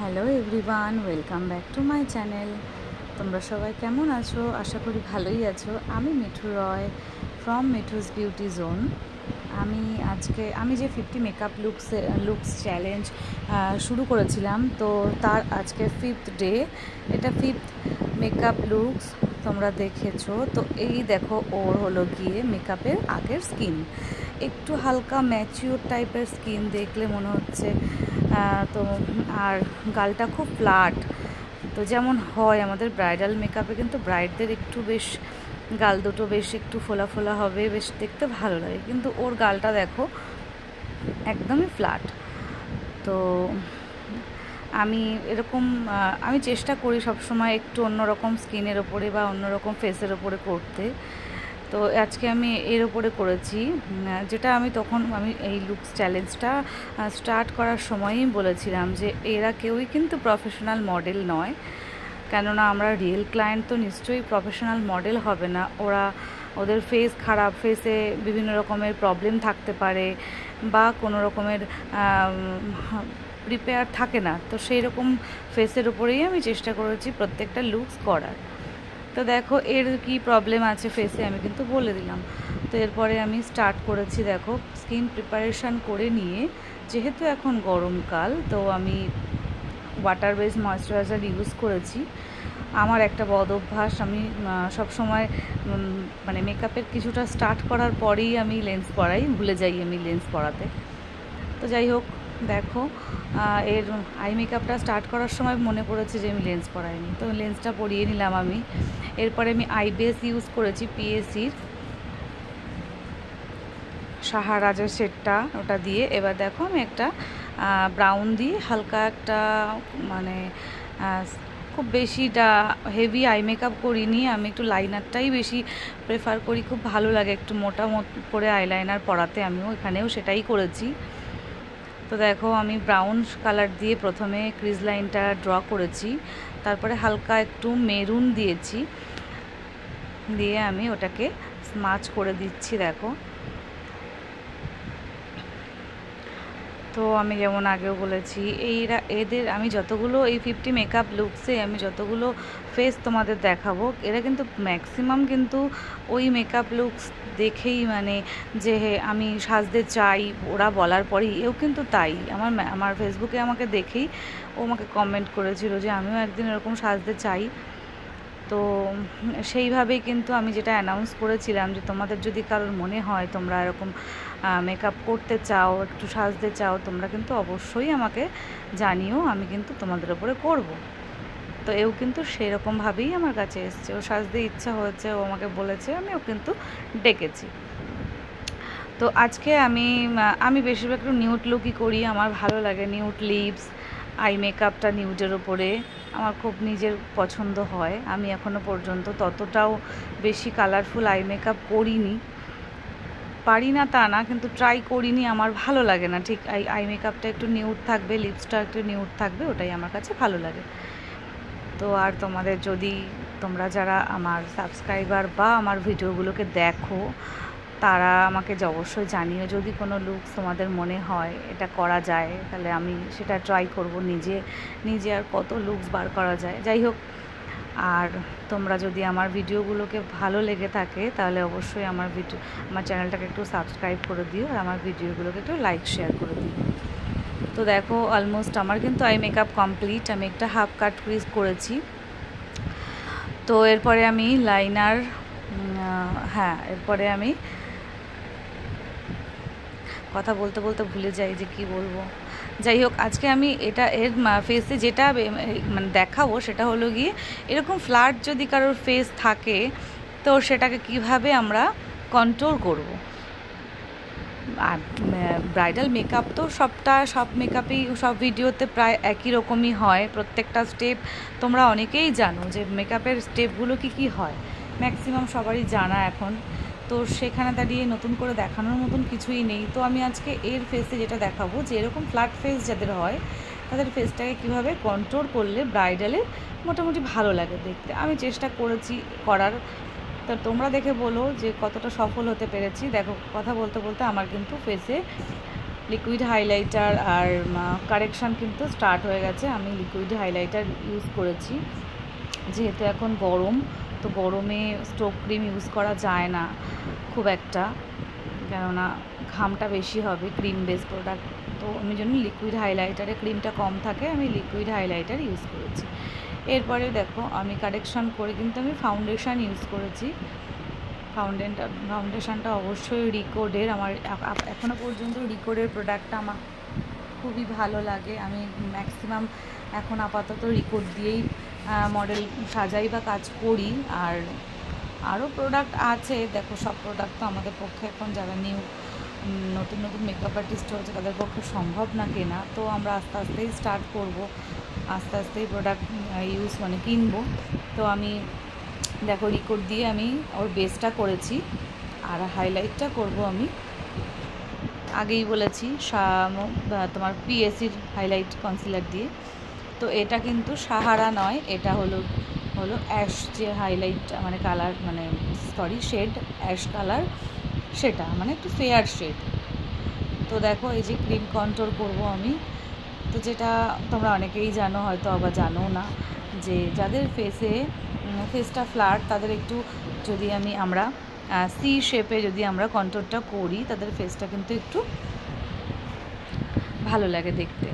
Hello everyone, welcome back to my channel. তোমরা সবাই কেমন আছো? আশা করি ভালোই আছো। আমি মিঠু রয় ফ্রম মিঠুস বিউটি জোন। আমি যে 50 মেকআপ লুকস চ্যালেঞ্জ শুরু করেছিলাম, তো তার আজকে 5th ডে। এটা 5th মেকআপ লুকস তোমরা দেখেছো। তো এই দেখো, ওর হলো গিয়ে মেকআপের আগের স্কিন একটু হালকা ম্যাচিওর টাইপের স্কিন দেখলে মনে হচ্ছে। তো আর গালটা খুব ফ্ল্যাট, তো যেমন হয় আমাদের ব্রাইডাল মেকআপে, কিন্তু ব্রাইডদের একটু বেশ গাল দুটো বেশ একটু ফোলা ফোলা হবে, বেশ দেখতে ভালো লাগে। কিন্তু ওর গালটা দেখো একদমই ফ্ল্যাট। তো আমি চেষ্টা করি সবসময় একটু অন্যরকম স্কিনের ওপরে বা অন্যরকম ফেসের ওপরে করতে। তো আজকে আমি এর ওপরে করেছি, যেটা আমি এই লুকস চ্যালেঞ্জটা স্টার্ট করার সময়ই বলেছিলাম যে এরা কেউই কিন্তু প্রফেশনাল মডেল নয়, কেননা আমরা রিয়েল ক্লায়েন্ট তো নিশ্চয়ই প্রফেশনাল মডেল হবে না। ওদের ফেস খারাপ, ফেসে বিভিন্ন রকমের প্রবলেম থাকতে পারে বা কোনো রকমের প্রিপেয়ার থাকে না, তো সেই রকম ফেসের উপরেই আমি চেষ্টা করেছি প্রত্যেকটা লুকস করার। তো দেখো এর কি প্রবলেম আছে ফেসে আমি কিন্তু বলে দিলাম। তো এরপরে আমি স্টার্ট করেছি, দেখো স্কিন প্রিপারেশান করে নিয়ে, যেহেতু এখন গরমকাল, তো আমি ওয়াটার বেস ময়েশ্চারাইজার ইউজ করেছি। আমার একটা বদ অভ্যাস, আমি সবসময় মানে মেকআপের কিছুটা স্টার্ট করার পরেই আমি লেন্স পরাই, ভুলে যাই আমি লেন্স পরাতে। তো যাই হোক, দেখো এর আই মেকআপটা স্টার্ট করার সময় মনে পড়েছে যে আমি লেন্স পরাইনি, তো লেন্সটা পরিয়ে নিলাম আমি। এরপরে আমি আই বেস ইউজ করেছি পিএসির সাহারাজের শেডটা, ওটা দিয়ে। এবার দেখো আমি একটা ব্রাউন দিয়ে হালকা একটা মানে খুব বেশিটা হেভি আই মেকআপ করিনি, আমি একটু লাইনারটাই বেশি প্রেফার করি, খুব ভালো লাগে একটু মোটা করে আইলাইনার পরাতে, আমিও এখানেও সেটাই করেছি। তো দেখো আমি ব্রাউন কালার দিয়ে প্রথমে ক্রিজ লাইনটা ড্র করেছি, তারপরে হালকা একটু মেরুন দিয়েছি, দিয়ে আমি ওটাকে স্মাচ করে দিচ্ছি। দেখো, তো আমি যেমন আগেও বলেছি, এদের আমি যতগুলো এই 50 মেকআপ লুকসে আমি যতগুলো ফেস তোমাদের দেখাবো, এরা কিন্তু ম্যাক্সিমাম কিন্তু ওই মেকআপ লুকস দেখেই, মানে যে আমি সাজতে চাই ওরা বলার পরেই, এও কিন্তু তাই। আমার ফেসবুকে আমাকে দেখেই ও আমাকে কমেন্ট করেছিল যে আমিও একদিন এরকম সাজতে চাই। তো সেইভাবেই কিন্তু আমি যেটা অ্যানাউন্স করেছিলাম যে তোমাদের যদি কারোর মনে হয় তোমরা এরকম মেকআপ করতে চাও, একটু সাজতে চাও, তোমরা কিন্তু অবশ্যই আমাকে জানিও, আমি কিন্তু তোমাদের ওপরে করব। তো এও কিন্তু সেরকমভাবেই আমার কাছে এসছে, ও সাজতে ইচ্ছা হয়েছে, ও আমাকে বলেছে, আমিও কিন্তু ডেকেছি। তো আজকে আমি বেশিরভাগ একটু নিউড লুকই করি, আমার ভালো লাগে নিউড লিপস, আই মেকআপটা নিউডের ওপরে আমার খুব নিজের পছন্দ হয়। আমি এখনও পর্যন্ত ততটাও বেশি কালারফুল আই মেকআপ করিনি, পারি না তা না, কিন্তু ট্রাই করিনি, আমার ভালো লাগে না ঠিক। আই মেকআপটা একটু নিউড থাকবে, লিপসটা একটু নিউড থাকবে, ওটাই আমার কাছে ভালো লাগে। তো আর তোমরা যারা আমার সাবস্ক্রাইবার বা আমার ভিডিওগুলোকে দেখো, তারা আমাকে অবশ্যই জানিও, যদি কোনো লুকস তোমাদের মনে হয় এটা করা যায়, তাহলে আমি সেটা ট্রাই করব নিজে আর কত লুকস বার করা যায়। যাই হোক, আর তোমরা যদি আমার ভিডিওগুলোকে ভালো লেগে থাকে, তাহলে অবশ্যই আমার চ্যানেলটাকে একটু সাবস্ক্রাইব করে দিও, আর আমার ভিডিওগুলোকে একটু লাইক শেয়ার করে দিও। তো দেখো অলমোস্ট আমার কিন্তু আই মেকআপ কমপ্লিট, আমি একটা হাফ কাট ক্রিজ করেছি। তো এরপরে আমি লাইনার, এরপরে আমি কথা বলতে বলতে ভুলে যাই যে কি বলবো। যাই হোক, আজকে আমি এর ফেসে যেটা মানে দেখাবো সেটা হলো গিয়ে, এরকম ফ্ল্যাট যদি কারোর ফেস থাকে, তো সেটাকে কিভাবে আমরা কন্ট্রোল করব। আর ব্রাইডাল মেকআপ তো সব মেকআপেই, সব ভিডিওতে প্রায় একই রকমই হয়, প্রত্যেকটা স্টেপ তোমরা অনেকেই জানো যে মেকআপের স্টেপগুলো কি হয়, ম্যাক্সিমাম সবারই জানা এখন। তো সেখানে দাঁড়িয়ে নতুন করে দেখানোর মতন কিছুই নেই। তো আমি আজকে এর ফেসে যেটা দেখাবো, যে এরকম ফ্ল্যাট ফেস যাদের হয়, তাদের ফেসটাকে কিভাবে কন্ট্রোল করলে ব্রাইডালে মোটামুটি ভালো লাগে দেখতে, আমি চেষ্টা করেছি করার। তো তোমরা দেখে বলো যে কতটা সফল হতে পেরেছি। দেখো, কথা বলতে বলতে আমার কিন্তু ফেসে লিকুইড হাইলাইটার আর কারেকশান কিন্তু স্টার্ট হয়ে গেছে। আমি লিকুইড হাইলাইটার ইউজ করেছি, যেহেতু এখন গরম, তো গরমে স্টোভ ক্রিম ইউজ করা যায় না খুব একটা, কেননা ঘামটা বেশি হবে ক্রিম বেস প্রোডাক্ট। তো আমি জন্য লিকুইড হাইলাইটারে ক্রিমটা কম থাকে, আমি লিকুইড হাইলাইটার ইউজ করেছি। এরপরে দেখো আমি কারেকশান করে কিন্তু আমি ফাউন্ডেশান ইউজ করেছি। ফাউন্ডেশানটা অবশ্যই রিকোডের। আমার এখনও পর্যন্ত রিকোডের প্রোডাক্টটা আমার খুবই ভালো লাগে। আমি ম্যাক্সিমাম এখন আপাতত রিকোড দিয়েই মডেল সাজাই বা কাজ করি। আর আরও প্রোডাক্ট আছে, দেখো সব প্রোডাক্ট তো আমাদের পক্ষে এখন যারা নতুন নতুন মেকআপ আর্টিস্ট হচ্ছে তাদের পক্ষে সম্ভব না কেনা। তো আমরা আস্তে আস্তেই স্টার্ট করব, আস্তে আস্তেই প্রোডাক্ট ইউজ কিনবো। তো আমি দেখো রিকোড দিয়ে আমি ওর বেসটা করেছি, আর হাইলাইটটা করব আমি আগেই বলেছি তোমার পিএসির হাইলাইট কনসিলার দিয়ে। তো এটা কিন্তু সাহারা নয়, এটা হলো অ্যাশ যে হাইলাইটটা কালার শেড অ্যাশ কালার, সেটা একটু ফেয়ার শেড। তো দেখো এই যে ক্রিম কন্ট্রোল করব আমি, তো যেটা তোমরা অনেকেই জানো, হয়তো আবার জানো না, যে যাদের ফেসটা ফ্ল্যাট তাদের একটু যদি আমরা সি শেপে যদি আমরা কন্ট্রোলটা করি, তাদের ফেসটা কিন্তু একটু ভালো লাগে দেখতে,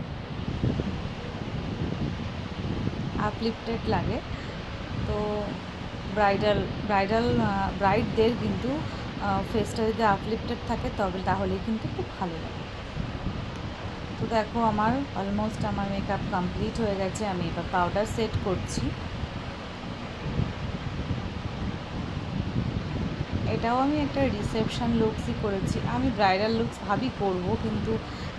আপলিফটেড লাগে। তো ব্রাইডদের কিন্তু ফেসটা যদি আপলিফটেড থাকে তাহলেই কিন্তু খুব ভালো লাগে। তো দেখো আমার অলমোস্ট আমার মেকআপ কমপ্লিট হয়ে গেছে। আমি এবার পাউডার সেট করছি। এটাও আমি একটা রিসেপশন লুকসই করেছি। আমি ব্রাইডাল লুকস ভাবি করব, কিন্তু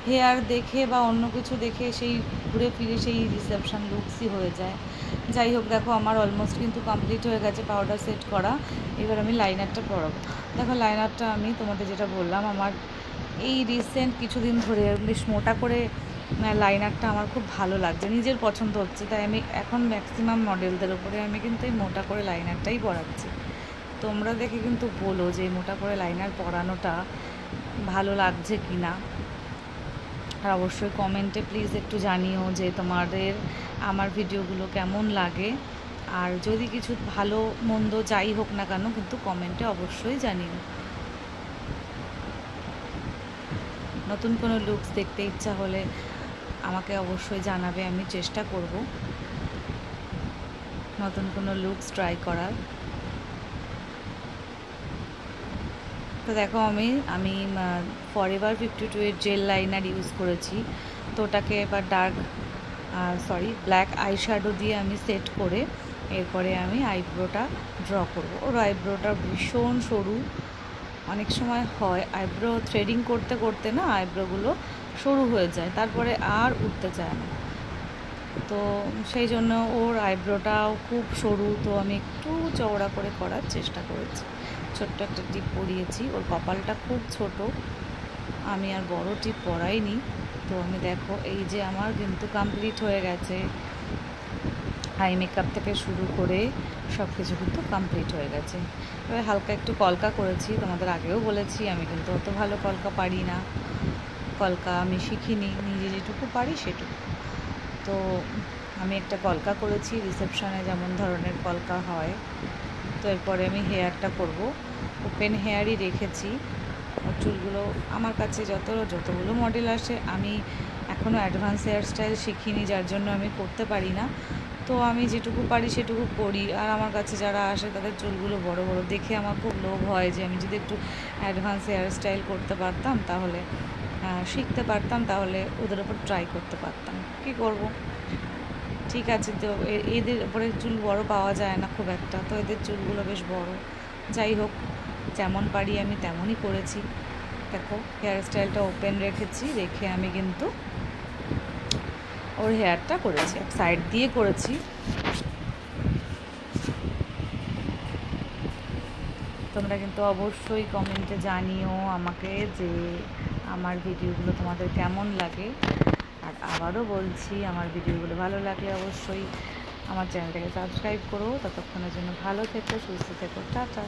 হেয়ার দেখে বা অন্য কিছু দেখে সেই ঘুরে ফিরে সেই রিসেপশন লুকসই হয়ে যায়। যাই হোক, দেখো আমার অলমোস্ট কিন্তু কমপ্লিট হয়ে গেছে পাউডার সেট করা। এবার আমি লাইনারটা পরাবো। দেখো লাইনারটা আমি তোমাদের যেটা বললাম, আমার এই রিসেন্ট কিছুদিন ধরে বেশ মোটা করে লাইনারটা আমার খুব ভালো লাগছে, নিজের পছন্দ হচ্ছে, তাই আমি এখন ম্যাক্সিমাম মডেলদের উপরে আমি কিন্তু এই মোটা করে লাইনারটাই পরাচ্ছি। তোমরা দেখে কিন্তু বলো যে মোটা করে লাইনার পরানোটা ভালো লাগছে কি না, আর অবশ্যই কমেন্টে প্লিজ একটু জানিও যে তোমাদের আমার ভিডিওগুলো কেমন লাগে। আর যদি কিছু ভালো মন্দ যাই হোক না কেন, কিন্তু কমেন্টে অবশ্যই জানিও। নতুন কোনো লুকস দেখতে ইচ্ছা হলে আমাকে অবশ্যই জানাবে, আমি চেষ্টা করব নতুন কোনো লুকস ট্রাই করার। তো দেখো আমি ফরএভার 52 এর জেল লাইনার ইউজ করেছি। তো ওটাকে এবার ব্ল্যাক আই শ্যাডো দিয়ে আমি সেট করে এরপরে আমি আইব্রোটা ড্র করব। ওর আইব্রোটা ভীষণ সরু, অনেক সময় হয় আইব্রো থ্রেডিং করতে করতে না আইব্রোগুলো সরু হয়ে যায়, তারপরে আর উঠতে চায় না। তো সেই জন্য ওর আইব্রোটাও খুব সরু, তো আমি একটু চওড়া করে করার চেষ্টা করেছি। ছোট্ট একটা টিপ পরিয়েছি, ওর কপালটা খুব ছোট, আমি আর বড় টিপ পরাইনি। তো আমি দেখো এই যে আমার কিন্তু কমপ্লিট হয়ে গেছে, আই মেকআপ থেকে শুরু করে সব কিছু কিন্তু কমপ্লিট হয়ে গেছে। এবার হালকা একটু কলকা করেছি, তোমাদের আগেও বলেছি আমি কিন্তু অত ভালো কলকা পারি না, কলকা আমি শিখিনি, নিজে যেটুকু পারি সেটুকু। তো আমি একটা কলকা করেছি, রিসেপশনে যেমন ধরনের কলকা হয়। তো এরপরে আমি হেয়ারটা করব, ওপেন হেয়ারই রেখেছি। ওর চুলগুলো আমার কাছে যতগুলো মডেল আসে, আমি এখনও অ্যাডভান্স হেয়ার স্টাইল শিখিনি, যার জন্য আমি করতে পারি না। তো আমি যেটুকু পারি সেটুকু করি। আর আমার কাছে যারা আসে তাদের চুলগুলো বড় বড় দেখে আমার খুব লোভ হয় যে আমি যদি একটু অ্যাডভান্স হেয়ার স্টাইল করতে পারতাম, তাহলে শিখতে পারতাম, তাহলে ওদের ওপর ট্রাই করতে পারতাম। কি করব, ঠিক আছে। তো এদের ওপরে চুল বড় পাওয়া যায় না খুব একটা, তো এদের চুলগুলো বেশ বড়। যাই হোক, যেমন পারি আমি তেমনই করেছি। দেখো হেয়ার স্টাইলটা ওপেন রেখে আমি কিন্তু ওর হেয়ারটা করেছি, সাইড দিয়ে করেছি। তোমরা কিন্তু অবশ্যই কমেন্টে জানিও আমাকে যে আমার ভিডিওগুলো তোমাদের কেমন লাগে। আর আবারও বলছি, আমার ভিডিওগুলো ভালো লাগলে অবশ্যই আমার চ্যানেলটাকে সাবস্ক্রাইব করো। ততক্ষণের জন্য ভালো থেকো, সুস্থ থেকো, টাটা।